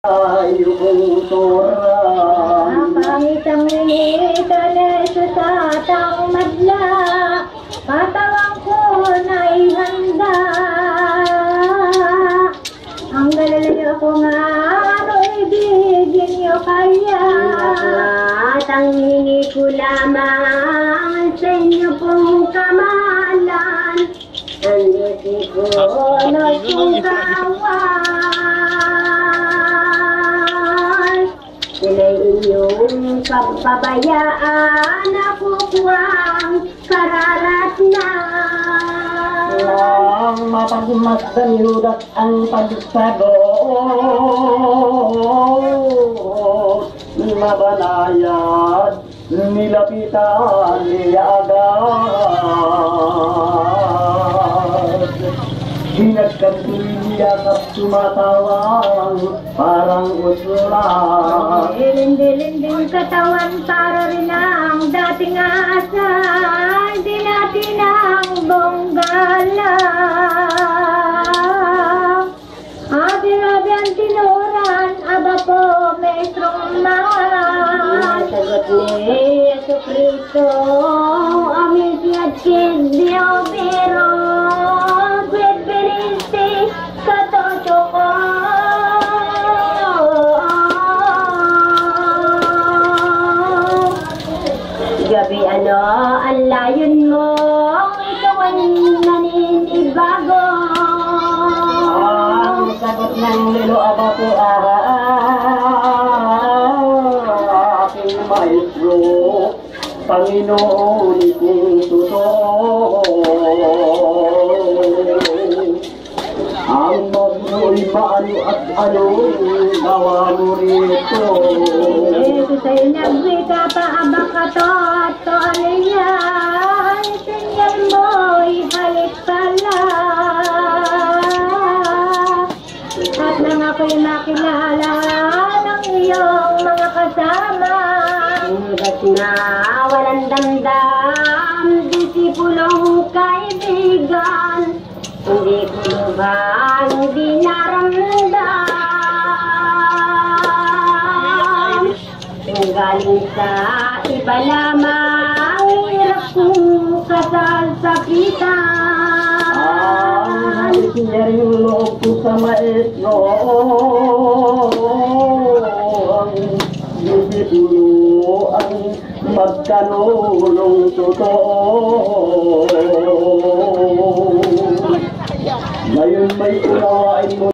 Yung tura pangit ang initalis sa taong madla, katawang ko na ihanda. Ang galalayo ko nga, ano ibigin niyo kaya? At ang hiningi ko lamang sa inyo pong kamahalan, ang ngiti ko na sukawan. Sila'y iyong pagpabayaan, ako kuwang kararatnan. Nang mapagmasdan yudat ang pagsagot, mabanayad, nilapitan niya agad. Pinagkantuliyak at tumatawang parang uslan. Ilindilinding katawan para rin ang dating asal, di natin ang bonggala. Abi-abi ang tinuran, aba po metrong mahal. Sagot ni Yesu Cristo, amin siyat kid diyo biro. Gabi ano, ang layon mo, ikaw ang naninibago. Ang sagot ng lilo abato aking maestro, Panginoon kong totoo. Ang magno'y maano at ano, gawa mo rito. Ito sa'yo nagwita pa abang ka to at to ano yan, sinyal mo'y halik pala. At nang ako'y makilala ng iyong mga kasama, ba't na walang damdam, disipulong kaibigan, hindi ko ba hindi naramdam? Kung galing sa iba lamang, hirap kong kasasakitan. Siya yung loob ko sa maestro, ang disipulong ang magkanulong totoo. Ngayon may unawain mo